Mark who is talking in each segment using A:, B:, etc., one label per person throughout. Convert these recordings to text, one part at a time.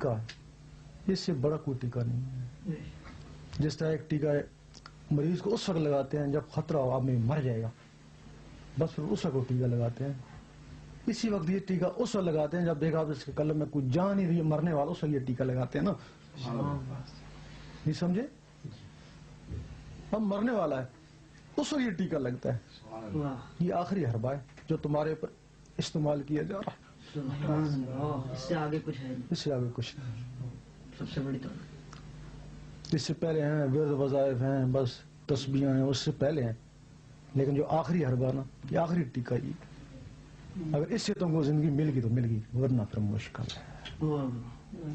A: ٹیکہ ہے، اس سے بڑا کوئی ٹیکہ نہیں ہے۔ جس طرح ایک ٹیکہ مریض کو اس وقت لگاتے ہیں جب خطرہ ہو آدمی مر جائے گا، بس پھر اس وقت وہ ٹیکہ لگاتے ہیں۔ اسی وقت یہ ٹیکہ اس وقت لگاتے ہیں جب دیکھا اس کے قلب میں کوئی جان ہی نہیں مرنے والا، اس وقت یہ ٹیکہ لگاتے ہیں نا، نہیں سمجھے؟ اب مرنے والا ہے اس وقت یہ ٹیکہ لگتا ہے۔ یہ آخری حربہ ہے جو تمہارے اوپر استعمال کیا جا رہا ہے،
B: اس سے آگے کچھ ہے؟
A: اس سے آگے کچھ نہیں۔
B: سب سے بڑی طور
A: اس سے پہلے ہیں ورد وظائف ہیں، بس تسبیحاں ہیں، اس سے پہلے ہیں، لیکن جو آخری حربہ نا، یہ آخری ٹیکہ یہ، اگر اس سے تم کو زندگی مل گئی تو مل گئی، ورنہ پھر مشکل ہے۔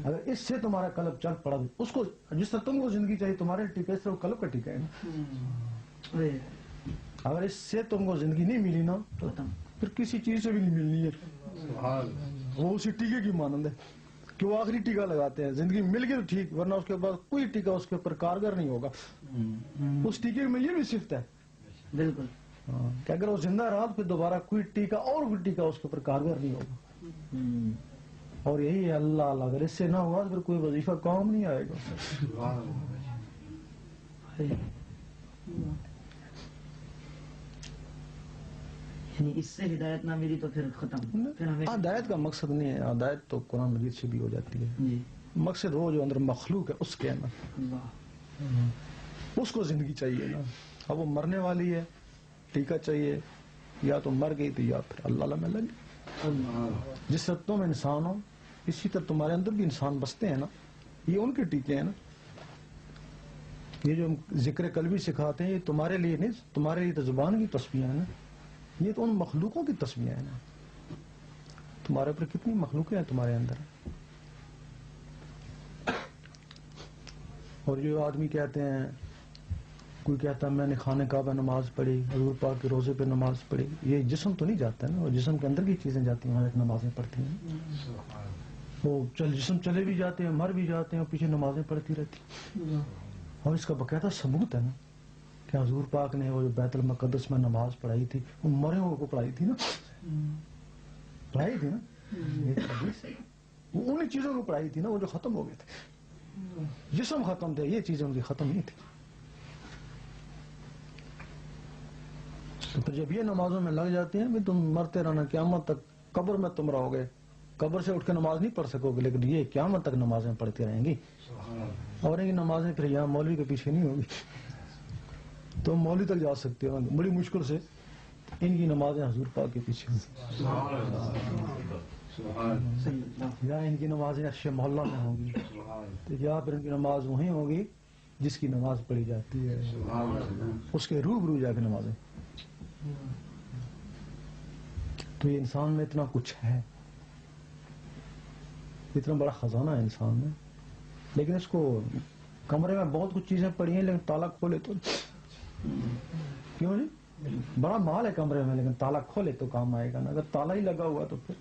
A: اگر اس سے تمہارا قلب چل پڑا، اس کو جس طرح تم کو زندگی چاہیے تمہارے ٹیکہ، اس طرح وہ قلب کا ٹیکہ ہے نا۔ اگر اس سے تم کو زندگی نہیں ملی نا تو پھر کسی چیز سے بھی نہیں ملنی ہے، وہ اسی ٹیکے کی مانند ہے کہ وہ آخری ٹیکہ لگاتے ہیں، زندگی مل گئی تو ٹھیک، ورنہ اس کے بعد کوئی ٹیکہ اس کے اوپر کارگر نہیں ہوگا۔ اس ٹیکے میں یہ بھی صفت ہے
B: بالکل
A: کہ اگر وہ زندہ رہا تو پھر دوبارہ کوئی ٹیکہ اور کوئی ٹیکہ اس کے اوپر کارگر نہیں ہوگا۔ اور یہی ہے اللہ اللہ، اگر اس سے نہ ہوا تو پھر کوئی وظیفہ کام نہیں آئے گا۔
B: یعنی اس سے ہدایت نہ ملی تو پھر ختم، پھر ہمیں
A: ہدایت کا مقصد نہیں ہے، ہدایت تو قرآن مجید سے بھی ہو جاتی ہے، مقصد وہ جو اندر مخلوق ہے اس کے نا، اس کو زندگی چاہیے نا۔ اب وہ مرنے والی ہے، ٹیکہ چاہیے، یا تو مر گئی تو یا پھر اللہ اللہ میں لگی۔ جس طرح تم انسان ہو اسی طرح تمہارے اندر بھی انسان بستے ہیں نا، یہ ان کے ٹیکے ہیں نا۔ یہ جو ذکر قلبی سکھاتے ہیں یہ تمہارے لیے نہیں، تمہارے لیے تو زبان کی تسبیحیں ہیں نا، یہ تو ان مخلوقوں کی تسبیحیں ہیں نا۔ تمہارے اوپر کتنی مخلوقیں ہیں تمہارے اندر۔ اور جو آدمی کہتے ہیں، کوئی کہتا ہے میں نے خانہ کعبہ نماز پڑھی، حضور پاک کے روزے پہ نماز پڑھی، یہ جسم تو نہیں جاتا ہے نا، وہ جسم کے اندر کی چیزیں جاتی ہیں، وہاں ایک نمازیں پڑھتی ہیں، وہ جسم چلے بھی جاتے ہیں، مر بھی جاتے ہیں، اور پیچھے نمازیں پڑھتی رہتی ہیں۔ اور اس کا باقاعدہ ثبوت ہے نا کہ حضور پاک نے وہ جو بیت المقدس میں نماز پڑھائی تھی وہ مرے ہوئے کو پڑھائی تھی نا، پڑھائی تھی نا، وہ انہی چیزوں کو پڑھائی تھی نا، وہ جو ختم ہو گئے تھے، جسم ختم تھے، یہ چیزیں ان کی ختم نہیں تھی۔ تو پھر جب یہ نمازوں میں لگ جاتی ہیں تم مرتے رہنا قیامت تک، قبر میں تم رہو گے، قبر سے اٹھ کے نماز نہیں پڑھ سکو گے، لیکن یہ قیامت تک نمازیں پڑھتی رہیں گی، اور ان کی نمازیں پھر یہاں مولوی کے پیچھے نہیں ہوگی، تو مولوی تک جا سکتے ہو بڑی مشکل سے، ان کی نمازیں حضور پاک کے پیچھے ہوں، یا ان کی نمازیں عرش محلہ میں ہوں گی، یا پھر ان کی نماز وہیں ہوگی جس کی نماز پڑھی جاتی ہے، اس کے روبرو جا کے نمازیں۔ تو یہ انسان میں اتنا کچھ ہے، اتنا بڑا خزانہ ہے انسان میں، لیکن اس کو کمرے میں بہت کچھ چیزیں پڑی ہیں لیکن تالا کھولے تو کیوں نہیں؟ بڑا مال ہے کمرے میں لیکن تالا کھولے تو کام آئے گا نا، اگر تالا ہی لگا ہوا تو پھر